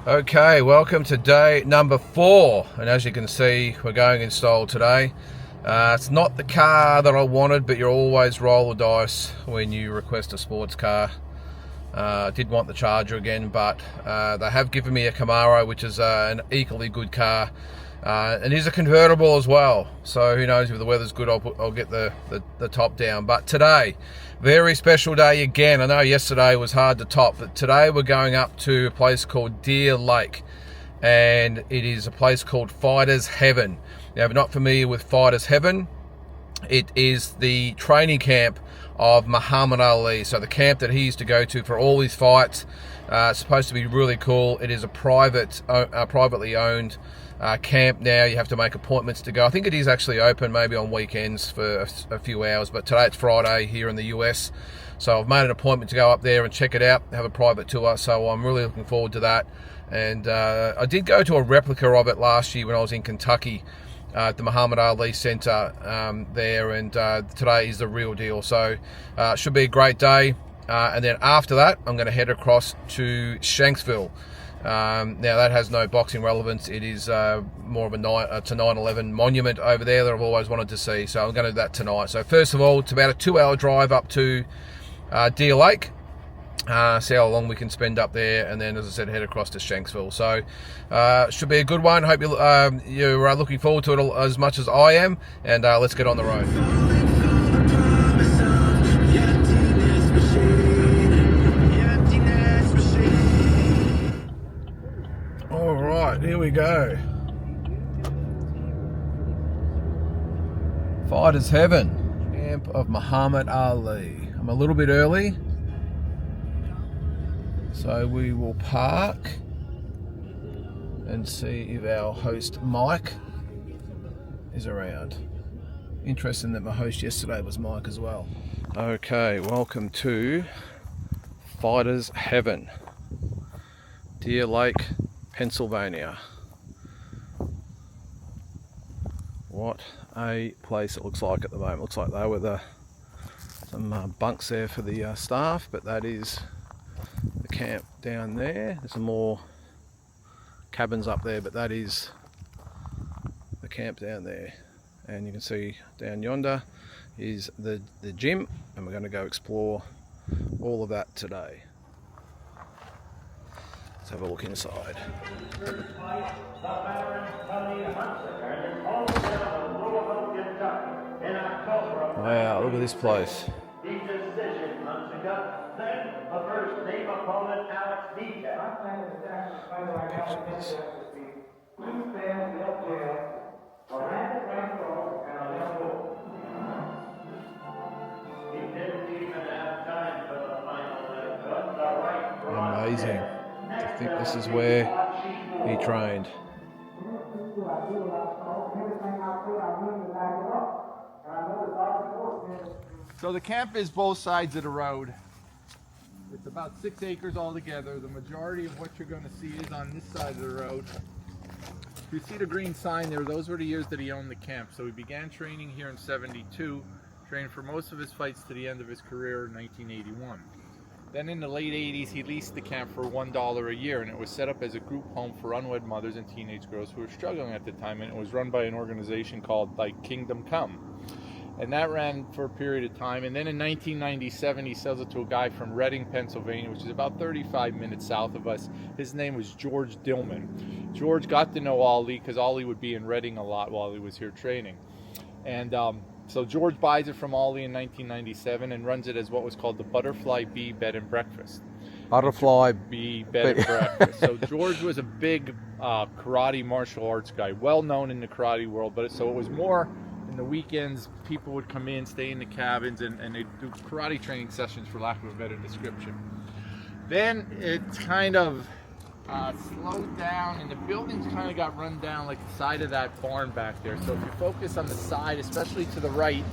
Okay, welcome to day number 4, and as you can see, we're going in style today. It's not the car that I wanted, but you always roll the dice when you request a sports car. I did want the Charger again, but they have given me a Camaro, which is an equally good car, and is a convertible as well. So who knows, if the weather's good, I'll get the top down. But today, very special day again. I know yesterday was hard to top, but today we're going up to a place called Deer Lake, and it is a place called Fighters Heaven. Now, if you're not familiar with Fighters Heaven, it is the training camp of Muhammad Ali. So the camp that he used to go to for all his fights. It's supposed to be really cool. It is a privately owned camp now. You have to make appointments to go. I think it is actually open maybe on weekends for a few hours, but today it's Friday here in the US. So I've made an appointment to go up there and check it out, have a private tour. So I'm really looking forward to that. And I did go to a replica of it last year when I was in Kentucky, at the Muhammad Ali Center there, and today is the real deal. So it should be a great day. And then after that, I'm going to head across to Shanksville. Now that has no boxing relevance. It is more of a 9/11 monument over there that I've always wanted to see. So I'm going to do that tonight. So first of all, it's about a 2-hour drive up to Deer Lake. See how long we can spend up there, and then, as I said, head across to Shanksville. So should be a good one. Hope you're looking forward to it as much as I am, and let's get on the road. All right, here we go. Fighters Heaven, camp of Muhammad Ali. I'm a little bit early, so we will park and see if our host Mike is around. Interesting that my host yesterday was Mike as well. Okay, welcome to Fighters Heaven, Deer Lake, Pennsylvania. What a place it looks like at the moment. Looks like there were some bunks there for the staff, but that is the camp down there. There's some more cabins up there, but that is the camp down there. And you can see down yonder is the gym, and we're going to go explore all of that today. Let's have a look inside. Wow, look at this place. Amazing. I think this is where he trained. So the camp is both sides of the road. It's about 6 acres altogether. The majority of what you're going to see is on this side of the road. If you see the green sign there, those were the years that he owned the camp. So he began training here in '72, trained for most of his fights to the end of his career in 1981. Then in the late 80s, he leased the camp for $1 a year, and it was set up as a group home for unwed mothers and teenage girls who were struggling at the time, and it was run by an organization called Kingdom Come. And that ran for a period of time, and then in 1997 he sells it to a guy from Reading, Pennsylvania, which is about 35 minutes south of us. His name was George Dillman. George got to know Ali because Ali would be in Reading a lot while he was here training. And so George buys it from Ali in 1997 and runs it as what was called the Butterfly Bee Bed and Breakfast. Butterfly Bee Bed and Breakfast. So George was a big karate martial arts guy, well known in the karate world, but so it was more in the weekends. People would come in, stay in the cabins, and they'd do karate training sessions, for lack of a better description. Then it kind of slowed down, and the buildings kind of got run down, like the side of that barn back there. So if you focus on the side, especially to the right,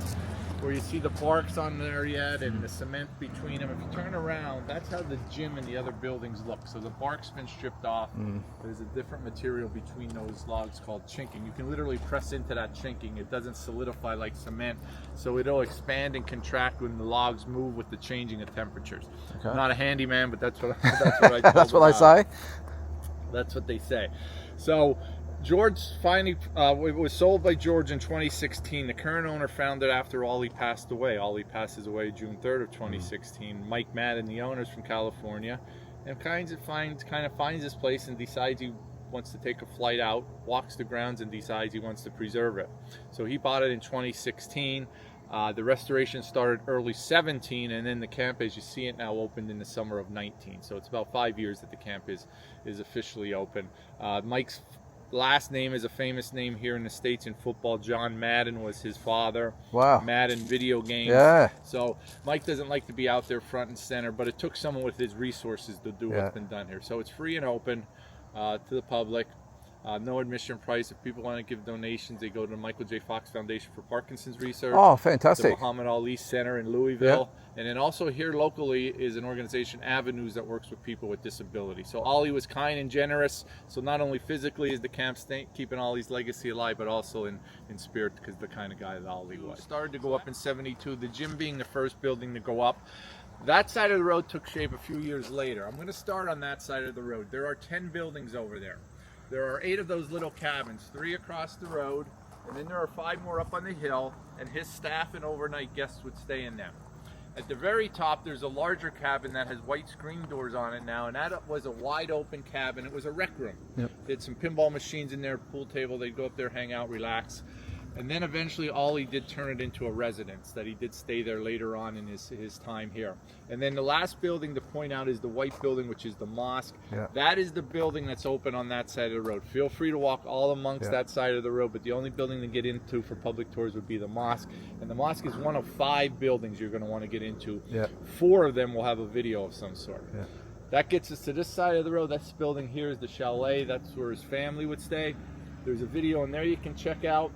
where you see the barks on there yet and the cement between them, if you turn around, that's how the gym and the other buildings look. So the bark's been stripped off. There's a different material between those logs called chinking. You can literally press into that chinking. It doesn't solidify like cement, so it'll expand and contract when the logs move with the changing of temperatures. Okay. I'm not a handyman, but that's what I that's what I say. That's what they say. So George finally, it was sold by George in 2016. The current owner found it after Ollie passed away. Ollie passes away June 3rd of 2016. Mike Madden, the owner's from California, and kind of finds this place and decides he wants to take a flight out, walks the grounds, and decides he wants to preserve it. So he bought it in 2016. The restoration started early 17, and then the camp, as you see it now, opened in the summer of 19. So it's about 5 years that the camp is officially open. Mike's last name is a famous name here in the States in football. John Madden was his father. Wow. Madden video games. Yeah. So Mike doesn't like to be out there front and center, but it took someone with his resources to do what's been done here. So it's free and open to the public. No admission price. If people want to give donations, they go to the Michael J. Fox Foundation for Parkinson's Research. Oh, fantastic. The Muhammad Ali Center in Louisville. And then also here locally is an organization, Avenues, that works with people with disability. So Ollie was kind and generous. So not only physically is the camp keeping Ollie's legacy alive, but also in spirit, because the kind of guy that Ollie was. Started to go up in 72, the gym being the first building to go up. That side of the road took shape a few years later. I'm going to start on that side of the road. There are 10 buildings over there. There are 8 of those little cabins, 3 across the road, and then there are 5 more up on the hill, and his staff and overnight guests would stay in them. At the very top, there's a larger cabin that has white screen doors on it now, and that was a wide open cabin. It was a rec room. They had some pinball machines in there, pool table. They'd go up there, hang out, relax. And then eventually Ollie did turn it into a residence, that he did stay there later on in his time here. And then the last building to point out is the white building, which is the mosque. That is the building that's open on that side of the road. Feel free to walk all amongst that side of the road, but the only building to get into for public tours would be the mosque. And the mosque is one of 5 buildings you're going to want to get into. 4 of them will have a video of some sort. That gets us to this side of the road. This building here is the chalet. That's where his family would stay. There's a video in there you can check out.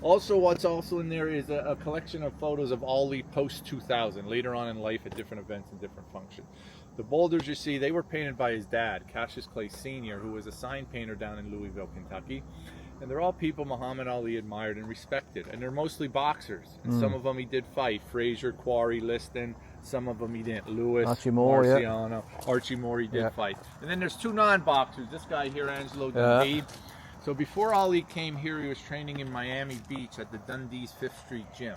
Also, what's also in there is a collection of photos of Ollie post-2000, later on in life at different events and different functions. The boulders you see, they were painted by his dad, Cassius Clay Sr., who was a sign painter down in Louisville, Kentucky. And they're all people Muhammad Ali admired and respected. And they're mostly boxers. And some of them he did fight. Frazier, Quarry, Liston. Some of them he didn't. Lewis, Archie Moore, Marciano. Archie Moore he did fight. And then there's 2 non-boxers. This guy here, Angelo Dundee. So before Ollie came here, he was training in Miami Beach at the Dundee's 5th Street Gym.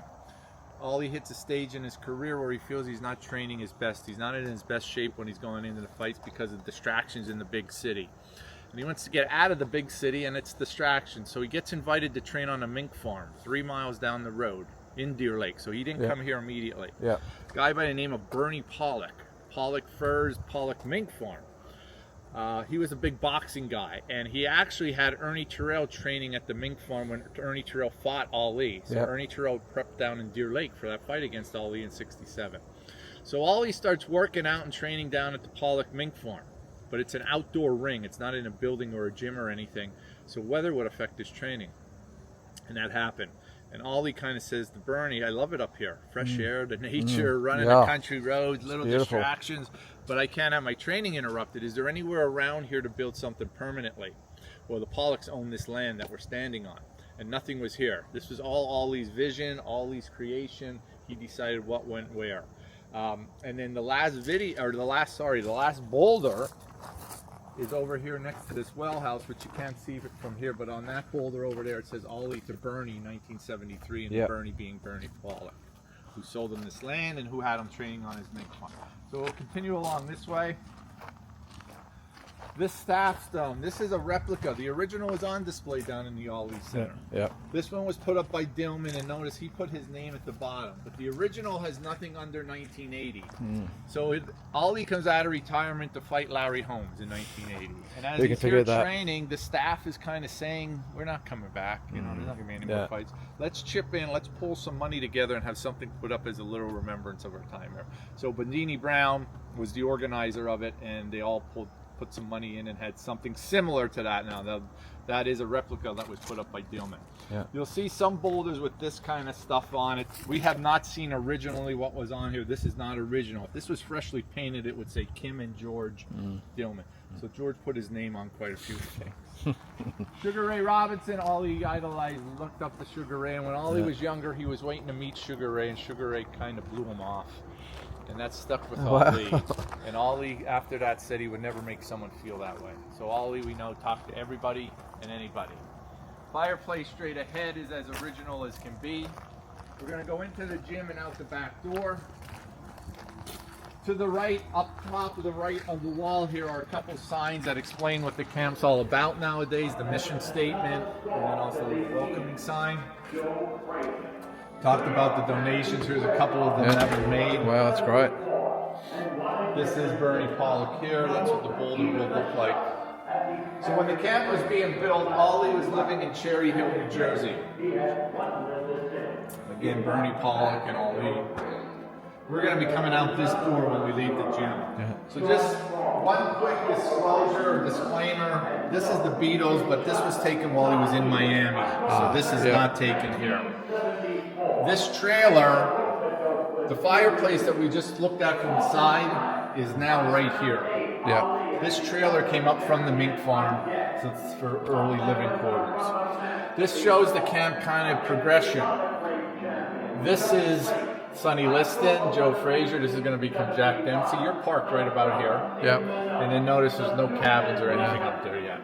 Ollie hits a stage in his career where he feels he's not training his best. He's not in his best shape when he's going into the fights because of distractions in the big city. And he wants to get out of the big city, and it's distractions. So he gets invited to train on a mink farm 3 miles down the road in Deer Lake. So he didn't come here immediately. A guy by the name of Bernie Pollock. Pollock Furs, Pollock Mink Farm. He was a big boxing guy, and he actually had Ernie Terrell training at the mink farm when Ernie Terrell fought Ali. So Ernie Terrell prepped down in Deer Lake for that fight against Ali in '67. So Ollie starts working out and training down at the Pollock mink farm, but it's an outdoor ring. It's not in a building or a gym or anything, so weather would affect his training, and that happened. And Ollie kind of says to Bernie, I love it up here. Fresh air, the nature, running the country roads, little distractions. But I can't have my training interrupted. Is there anywhere around here to build something permanently? Well, the Pollocks own this land that we're standing on. And nothing was here. This was all Ollie's vision, Ollie's creation. He decided what went where. And then the last boulder is over here next to this well house, which you can't see from here, but on that boulder over there it says Ollie to Bernie 1973, and Bernie being Bernie Pollock, who sold him this land and who had him training on his mink farm. So we'll continue along this way. This staff stone, this is a replica. The original is on display down in the Ollie Center. This one was put up by Dillman, and notice he put his name at the bottom. But the original has nothing under 1980. So Ollie comes out of retirement to fight Larry Holmes in 1980. And as he's here training, the staff is kind of saying, we're not coming back. You know, there's not going to be any more fights. Let's chip in, let's pull some money together and have something put up as a little remembrance of our time here. So Bandini Brown was the organizer of it, and they all put some money in and had something similar to that. Now that is a replica that was put up by Dillman. You'll see some boulders with this kind of stuff on it. We have not seen originally what was on here. This is not original. If this was freshly painted, it would say Kim and George Dillman. So George put his name on quite a few things. Sugar Ray Robinson, Ollie idolized, looked up to Sugar Ray, and when Ollie was younger, he was waiting to meet Sugar Ray, and Sugar Ray kind of blew him off. And that stuck with Wow. Ali. And Ali, after that, said he would never make someone feel that way. So Ali, we know, talk to everybody and anybody. Fireplace straight ahead is as original as can be. We're going to go into the gym and out the back door. To the right, up top of the right of the wall here are a couple signs that explain what the camp's all about nowadays, the mission statement, and then also the welcoming sign. Talked about the donations. Here's a couple of them that were made. Wow, that's great. This is Bernie Pollock here. That's what the boulder will look like. So when the camp was being built, Ollie was living in Cherry Hill, New Jersey. Again, Bernie Pollock and Ollie. We're going to be coming out this door when we leave the gym. Yeah. So just one quick disclosure, disclaimer. This is the Beatles, but this was taken while he was in Miami. So this is not taken here. This trailer, the fireplace that we just looked at from the side, is now right here. Yeah. This trailer came up from the mink farm, so it's for early living quarters. This shows the camp kind of progression. This is Sonny Liston, Joe Frazier. This is going to become Jack Dempsey. You're parked right about here. Yeah. And then notice there's no cabins or anything up there yet.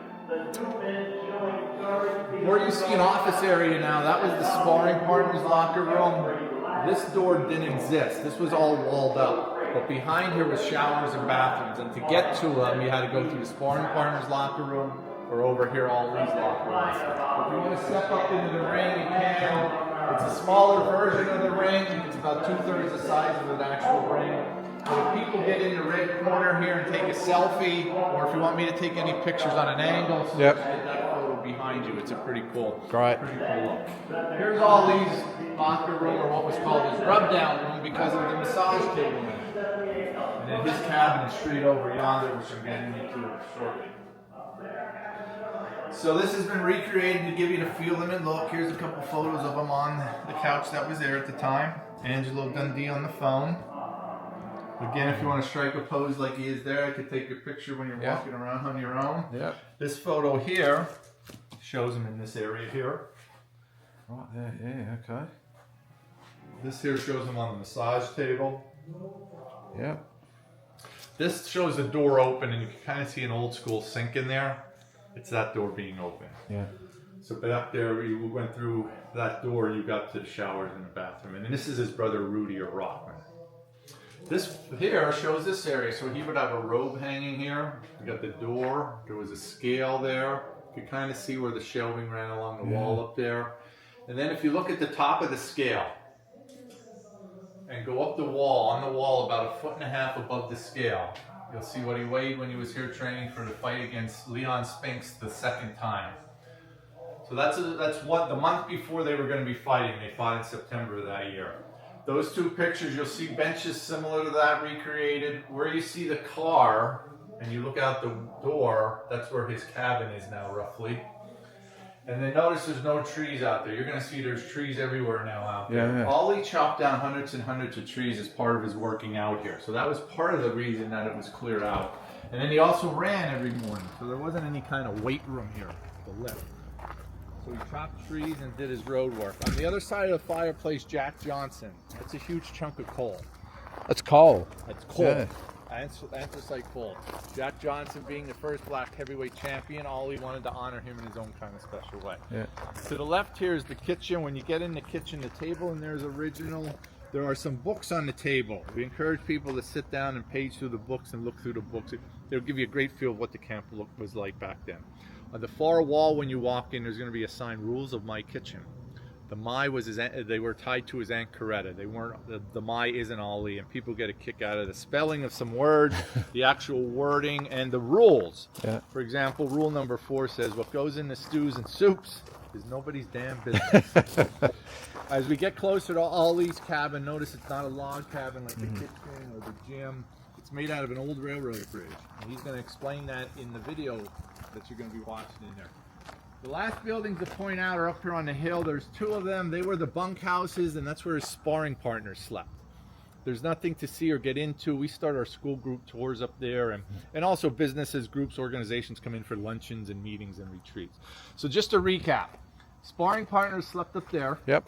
Where you see an office area now, that was the sparring partners locker room. This door didn't exist. This was all walled up. But behind here was showers and bathrooms. And to get to them, you had to go through the sparring partners locker room or over here, all these locker rooms. If you want to step up into the ring, you can. It's a smaller version of the ring. It's about 2/3 the size of an actual ring. But if people get in the red corner here and take a selfie, or if you want me to take any pictures on an angle, so Yep. just get that photo behind you. It's a pretty cool, Great. pretty cool look. Here's all these locker room, or what was called his rub down room, because of the massage table in it. And then his cabin is straight over yonder, which I'm getting into shortly. So this has been recreated to give you the feel and the look. Here's a couple photos of him on the couch that was there at the time. Angelo Dundee on the phone. Again, if you want to strike a pose like he is there, I could take your picture when you're walking around on your own. Yeah. This photo here shows him in this area here. Right there, yeah, okay. This here shows him on the massage table. Yeah. This shows the door open, and you can kind of see an old school sink in there. It's that door being open. Yeah. So back there, you went through that door, you got to the showers and the bathroom. And this is his brother Rudy or Rockman. This here shows this area. So he would have a robe hanging here. You got the door. There was a scale there. You could kind of see where the shelving ran along the wall up there. And then if you look at the top of the scale and go up the wall, on the wall about 1.5 feet above the scale, you'll see what he weighed when he was here training for the fight against Leon Spinks the second time. So that's what the month before they were going to be fighting. They fought in September of that year. Those two pictures, you'll see benches similar to that recreated. Where you see the car and you look out the door, that's where his cabin is now roughly. And then notice there's no trees out there. You're going to see there's trees everywhere now out there. Yeah. Ollie chopped down hundreds and hundreds of trees as part of his working out here. So that was part of the reason that it was cleared out. And then he also ran every morning. So there wasn't any kind of weight room here, the lift. So he chopped trees and did his road work. On the other side of the fireplace, Jack Johnson. That's a huge chunk of coal. That's coal. That's coal. Yeah. Anthracite coal. Jack Johnson being the first black heavyweight champion, Ollie wanted to honor him in his own kind of special way. Yeah. To the left here is the kitchen. When you get in the kitchen, the table and there's original. There are some books on the table. We encourage people to sit down and page through the books and look through the books. They'll give you a great feel of what the camp was like back then. On the far wall when you walk in, there's going to be a sign, Rules of My Kitchen. The My was they were tied to his Aunt Coretta. They weren't, the My isn't Ollie, and people get a kick out of the spelling of some words, the actual wording, and the rules. Yeah. For example, rule number 4 says, what goes into stews and soups is nobody's damn business. As we get closer to Ollie's cabin, notice it's not a log cabin like the kitchen or the gym. It's made out of an old railroad bridge. And he's going to explain that in the video that you're going to be watching in there. The last buildings to point out are up here on the hill. There's 2 of them. They were the bunk houses, and that's where his sparring partners slept. There's nothing to see or get into. We start our school group tours up there, and also businesses, groups, organizations come in for luncheons and meetings and retreats. So just to recap, sparring partners slept up there. Yep.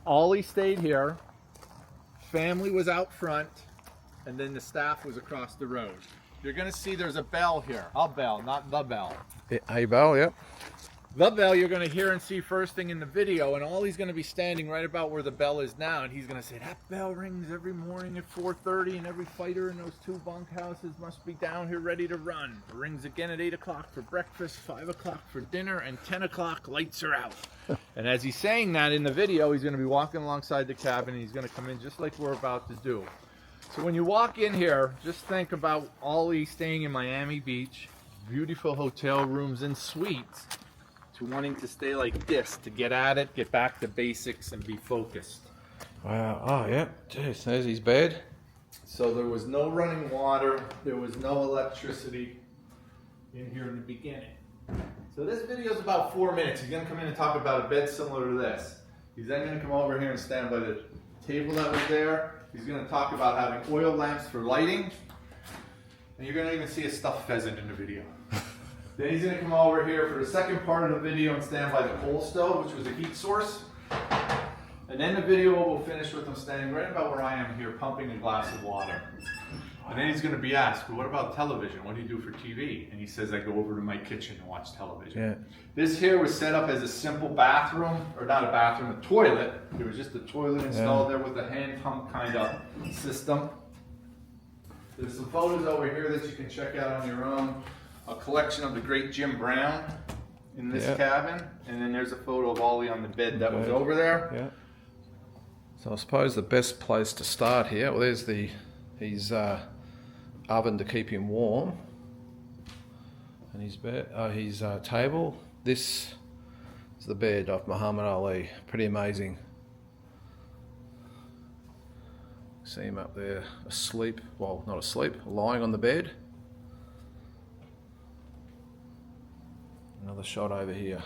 Ollie stayed here. Family was out front. and then the staff was across the road. You're gonna see there's a bell here. A bell, not the bell. A bell, yep. The bell you're going to hear and see first thing in the video, and all he's going to be standing right about where the bell is now, and he's going to say, that bell rings every morning at 4:30, and every fighter in those 2 bunkhouses must be down here ready to run. It rings again at 8 o'clock for breakfast, 5 o'clock for dinner, and 10 o'clock, lights are out. And as he's saying that in the video, he's going to be walking alongside the cabin, and he's going to come in just like we're about to do. So when you walk in here, just think about Ollie staying in Miami Beach, beautiful hotel rooms and suites, to wanting to stay like this, to get at it, get back to basics, and be focused. Wow. Oh, yeah. Jeez, there's his bed. So there was no running water, there was no electricity in here in the beginning. So this video is about 4 minutes. He's going to come in and talk about a bed similar to this. He's then going to come over here and stand by the table that was there. He's going to talk about having oil lamps for lighting. And you're going to even see a stuffed pheasant in the video. Then he's going to come over here for the second part of the video and stand by the coal stove, which was a heat source. And then the video will finish with him standing right about where I am here, pumping a glass of water. And then he's going to be asked, well, what about television? What do you do for TV? And he says, I go over to my kitchen and watch television. Yeah. This here was set up as a simple bathroom, or not a bathroom, a toilet. There was just a toilet installed there with a hand pump kind of system. There's some photos over here that you can check out on your own. A collection of the great Jim Brown in this cabin, and then there's a photo of Ollie on the bed that was over there. Yeah. So I suppose the best place to start here, well, there's his oven to keep him warm, and his bed, his table. This is the bed of Muhammad Ali. Pretty amazing. See him up there asleep, well, not asleep, lying on the bed. Another shot over here.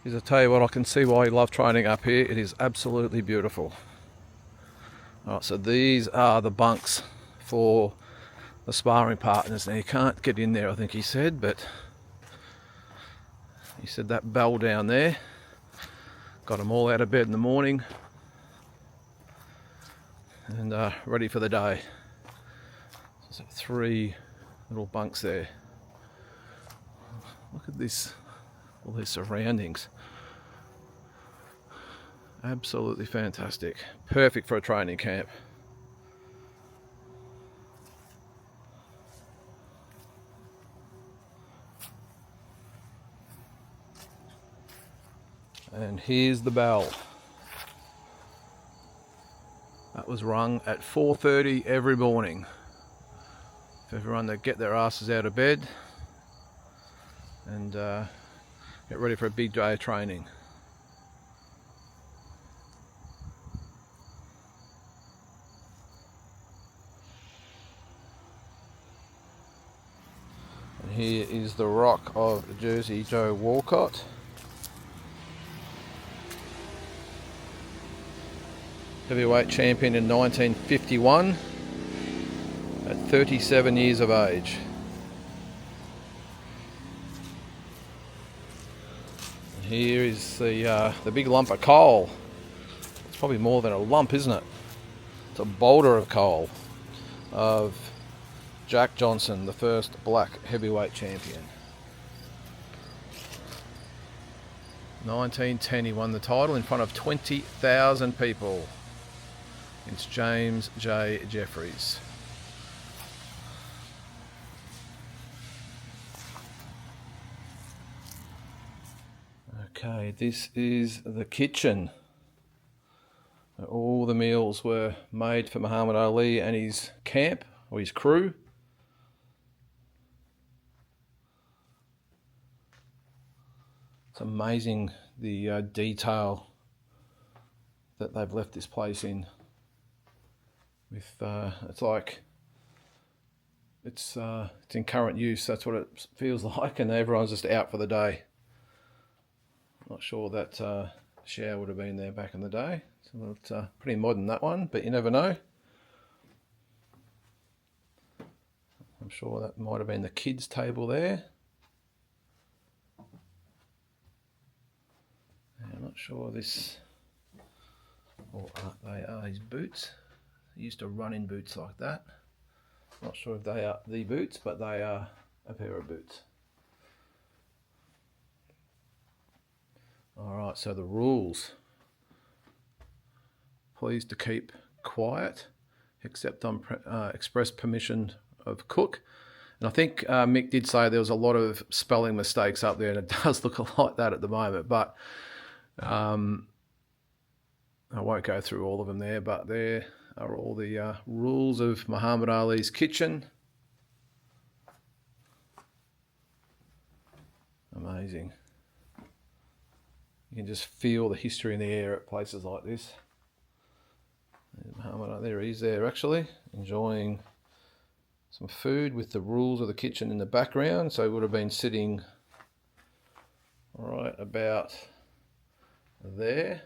I tell you what, I can see why you love training up here. It is absolutely beautiful. Alright, so these are the bunks for the sparring partners. Now you can't get in there, I think he said, but he said that bell down there got them all out of bed in the morning and ready for the day. So 3 little bunks there. Look at this, all these surroundings. Absolutely fantastic. Perfect for a training camp. And here's the bell. That was rung at 4:30 every morning for everyone to get their asses out of bed and get ready for a big day of training. And here is the rock of Jersey Joe Walcott. Heavyweight champion in 1951 at 37 years of age. And here is the big lump of coal. It's probably more than a lump, isn't it? It's a boulder of coal of Jack Johnson, the first black heavyweight champion. 1910 he won the title in front of 20,000 people. It's James J. Jeffries. Okay, this is the kitchen. All the meals were made for Muhammad Ali and his camp, or his crew. It's amazing the detail that they've left this place in. With it's like it's in current use. That's what it feels like, and everyone's just out for the day. Not sure that shower would have been there back in the day. So it's pretty modern, that one, but you never know. I'm sure that might have been the kids' table there. I'm not sure this, or they are his boots. He used to run in boots like that. Not sure if they are the boots, but they are a pair of boots. Alright, so the rules. Please to keep quiet, except on express permission of cook. And I think Mick did say there was a lot of spelling mistakes up there, and it does look a lot like that at the moment, but I won't go through all of them there, but there are all the rules of Muhammad Ali's kitchen. Amazing. You can just feel the history in the air at places like this. Muhammad, there he is there actually, enjoying some food with the rules of the kitchen in the background. So he would have been sitting right about there.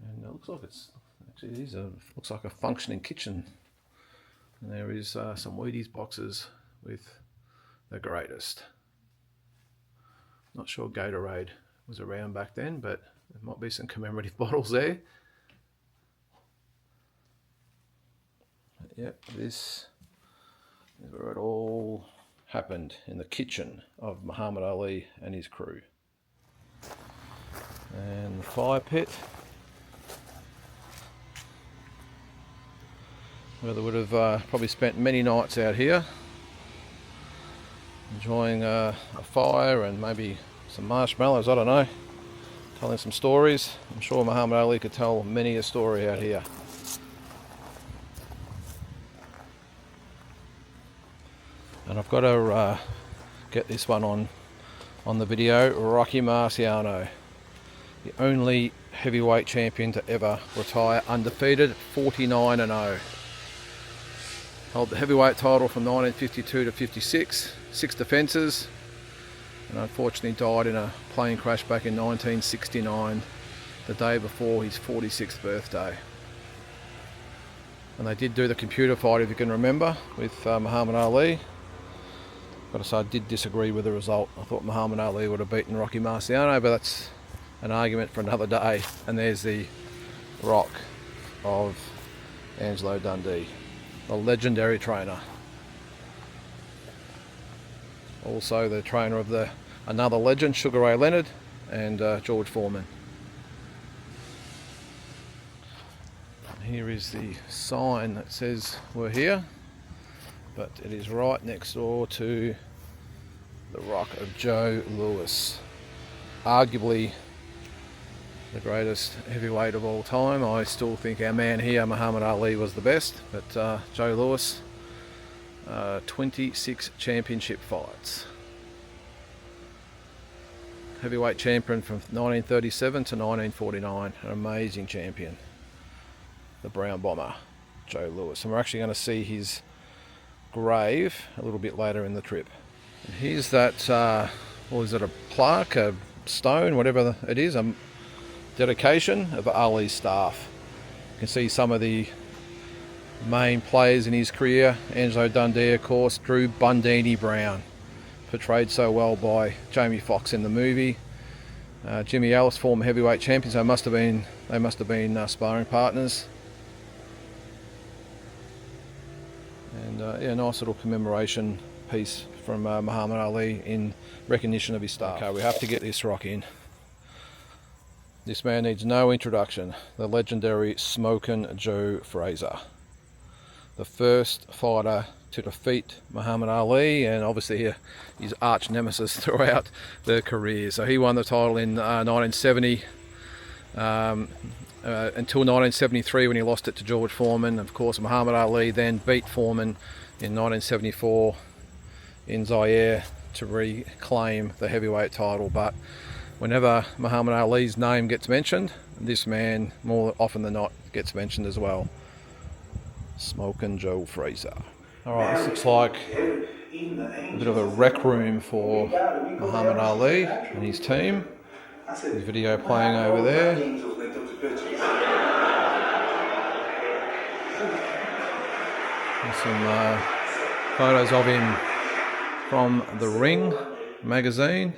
And it looks like looks like a functioning kitchen. And there is some Wheaties boxes with the greatest. Not sure Gatorade was around back then, but there might be some commemorative bottles there. But yep, this is where it all happened, in the kitchen of Muhammad Ali and his crew. And the fire pit, where they would have probably spent many nights out here enjoying a fire and maybe some marshmallows, I don't know, telling some stories. I'm sure Muhammad Ali could tell many a story out here. And I've got to get this one on the video. Rocky Marciano, the only heavyweight champion to ever retire undefeated, 49-0. Held the heavyweight title from 1952 to 56, 6 defences, and unfortunately died in a plane crash back in 1969, the day before his 46th birthday. And they did do the computer fight, if you can remember, with Muhammad Ali. Got to say, I did disagree with the result. I thought Muhammad Ali would have beaten Rocky Marciano, but that's an argument for another day. And there's the rock of Angelo Dundee, the legendary trainer. Also the trainer of another legend, Sugar Ray Leonard, and George Foreman. And here is the sign that says we're here, but it is right next door to the rock of Joe Louis, arguably the greatest heavyweight of all time. I still think our man here, Muhammad Ali, was the best, but Joe Louis, 26 championship fights. Heavyweight champion from 1937 to 1949, an amazing champion. The Brown Bomber, Joe Louis. And we're actually going to see his grave a little bit later in the trip. And here's that, what is it, a plaque, a stone, whatever it is, a dedication of Ali's staff. You can see some of the main players in his career. Angelo Dundee, of course, Drew Bundini Brown, portrayed so well by Jamie Foxx in the movie. Jimmy Ellis, former heavyweight champions. They must have been sparring partners. And yeah, nice little commemoration piece from Muhammad Ali in recognition of his staff. Okay, we have to get this rock in. This man needs no introduction. The legendary Smokin' Joe Frazier, the first fighter to defeat Muhammad Ali, and obviously his arch nemesis throughout their career. So he won the title in 1970 until 1973, when he lost it to George Foreman. Of course, Muhammad Ali then beat Foreman in 1974 in Zaire to reclaim the heavyweight title. But whenever Muhammad Ali's name gets mentioned, this man more often than not gets mentioned as well. Smokin' Joe Frazier. Alright, this looks like a bit of a rec room for Muhammad Ali and his team. His video playing over there. There's some photos of him from The Ring magazine,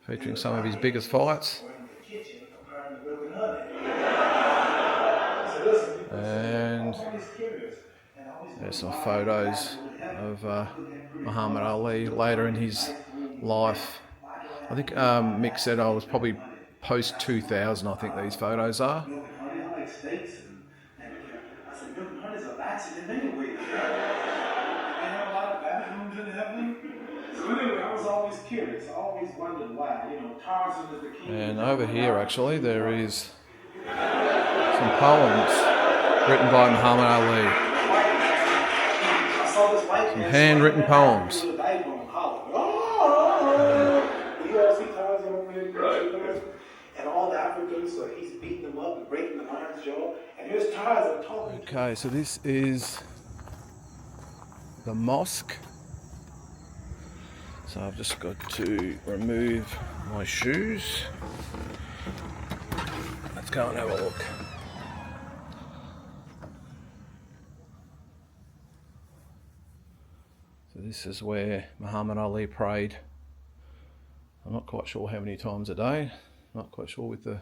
featuring some of his biggest fights. And there's some photos of Muhammad Ali later in his life. I think Mick said I was probably post 2000, I think these photos are. And over here actually there is some poems written by Muhammad Ali. Some handwritten poems. Okay, so this is the mosque. So I've just got to remove my shoes. Let's go and have a look. So this is where Muhammad Ali prayed. I'm not quite sure how many times a day. Not quite sure with the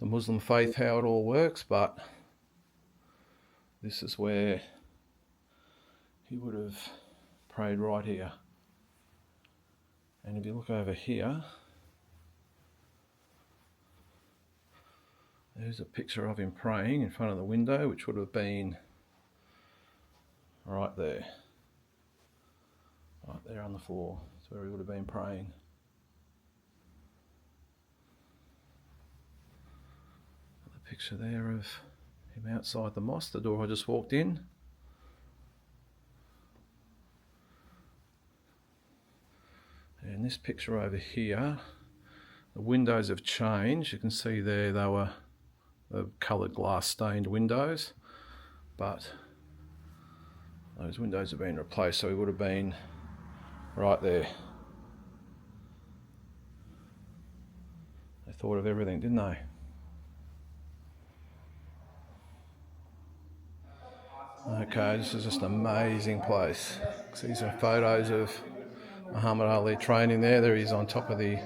Muslim faith how it all works, but this is where he would have prayed right here. And if you look over here, there's a picture of him praying in front of the window, which would have been right there. Right there on the floor. That's where he would have been praying. The picture there of him outside the mosque, the door I just walked in. And this picture over here, the windows have changed. You can see there they were the coloured glass stained windows, but those windows have been replaced, so he would have been right there. They thought of everything, didn't they? Okay, this is just an amazing place. These are photos of Muhammad Ali training there. There he is on top of the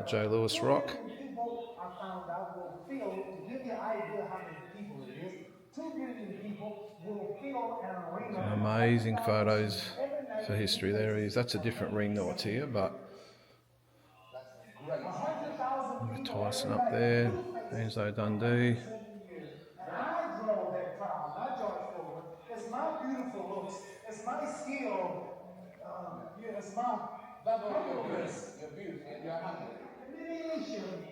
Joe Louis rock. Some amazing photos for history. There he is. That's a different ring than what's here, but with Tyson up there, Enzo Dundee. I drove that crowd, not George Foreman. It's my beautiful looks. It's my skill. It's my humbleness. You're beautiful. You're humble.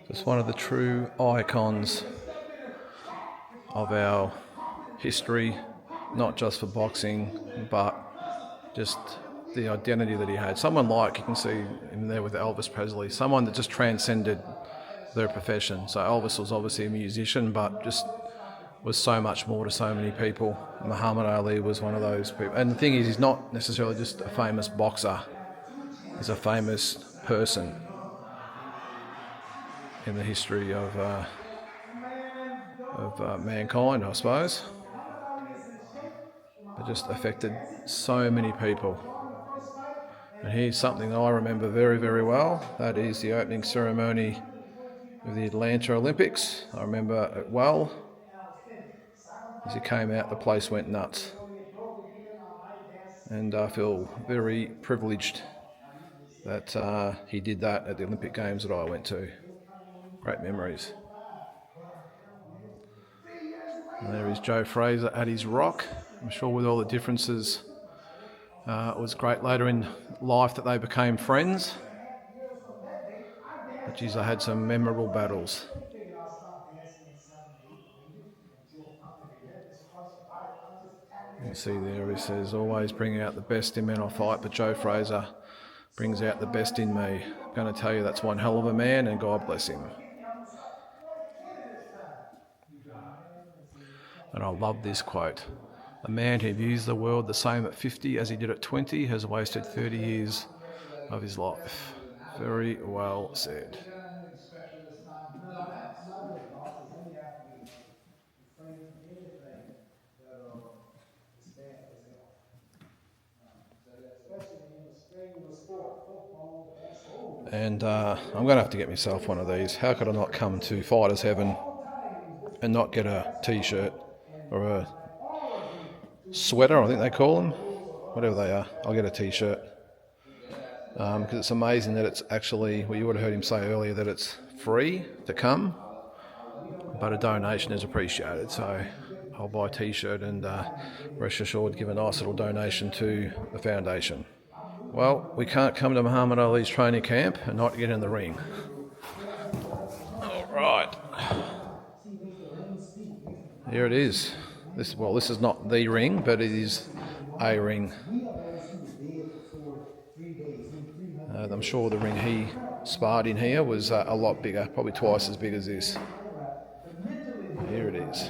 Just one of the true icons of our history, not just for boxing, but just the identity that he had. Someone like, you can see him there with Elvis Presley, someone that just transcended their profession. So Elvis was obviously a musician, but just was so much more to so many people. Muhammad Ali was one of those people. And the thing is, he's not necessarily just a famous boxer. He's a famous person in the history of mankind, I suppose. It just affected so many people. And here's something that I remember very, very well. That is the opening ceremony of the Atlanta Olympics. I remember it well. As he came out, the place went nuts. And I feel very privileged that he did that at the Olympic Games that I went to. Great memories. And there is Joe Fraser at his rock. I'm sure with all the differences, it was great later in life that they became friends. But geez, I had some memorable battles. You can see there he says, always bring out the best in men I fight, but Joe Fraser brings out the best in me. I'm going to tell you that's one hell of a man, and God bless him. And I love this quote. A man who views the world the same at 50 as he did at 20 has wasted 30 years of his life. Very well said. And I'm going to have to get myself one of these. How could I not come to Fighters Heaven and not get a t-shirt or a sweater, I think they call them, whatever they are. I'll get a t-shirt because it's amazing that it's actually, well, you would have heard him say earlier that it's free to come, but a donation is appreciated. So I'll buy a t-shirt and rest assured give a nice little donation to the foundation. Well, we can't come to Muhammad Ali's training camp and not get in the ring. All right. Here it is. This is not the ring, but it is a ring. I'm sure the ring he sparred in here was a lot bigger, probably twice as big as this. Here it is.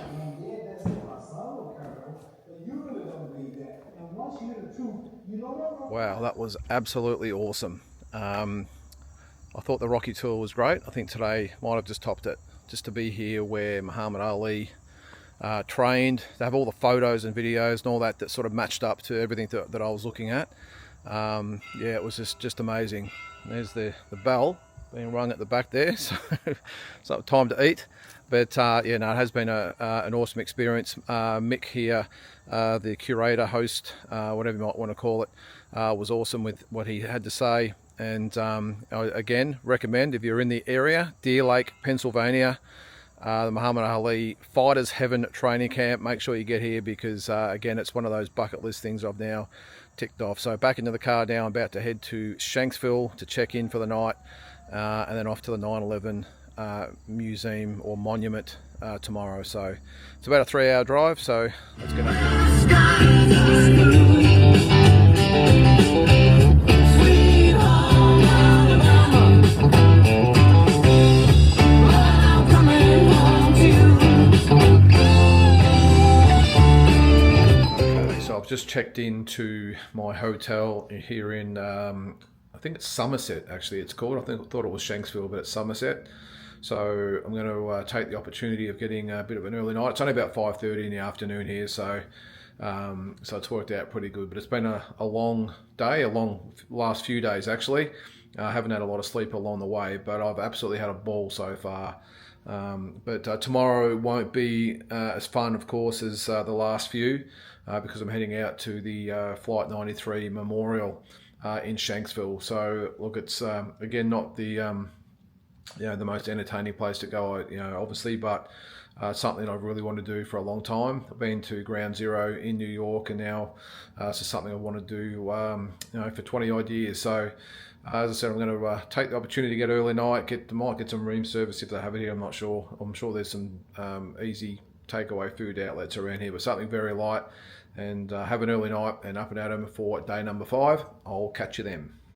Wow, that was absolutely awesome. I thought the Rocky tour was great. I think today might have just topped it. Just to be here where Muhammad Ali trained, to have all the photos and videos and all that sort of matched up to everything that I was looking at. Yeah, it was just amazing. There's the bell being rung at the back there, so it's not time to eat. But yeah, no, it has been an awesome experience. Mick here, the curator, host, whatever you might want to call it, was awesome with what he had to say. And again, recommend if you're in the area, Deer Lake, Pennsylvania, the Muhammad Ali Fighters Heaven training camp. Make sure you get here because again, it's one of those bucket list things I've now ticked off. So back into the car now. I'm about to head to Shanksville to check in for the night, and then off to the 9/11 museum or monument tomorrow. So it's about a 3-hour drive. So let's get up. I've just checked into my hotel here in, I think it's Somerset actually it's called. I thought it was Shanksville, but it's Somerset. So I'm going to take the opportunity of getting a bit of an early night. It's only about 5:30 in the afternoon here, so it's worked out pretty good. But it's been a long day, a long last few days actually. I haven't had a lot of sleep along the way, but I've absolutely had a ball so far. But tomorrow won't be as fun, of course, as the last few. Because I'm heading out to the Flight 93 Memorial in Shanksville. So look, it's again not the the most entertaining place to go, obviously, but something I really want to do for a long time. I've been to Ground Zero in New York, and now it's just something I want to do, for 20 odd years. So as I said, I'm going to take the opportunity to get early night, might get some room service if they have it here. I'm not sure. I'm sure there's some easy takeaway food outlets around here, but something very light, and have an early night and up and at 'em for day number 5. I'll catch you then.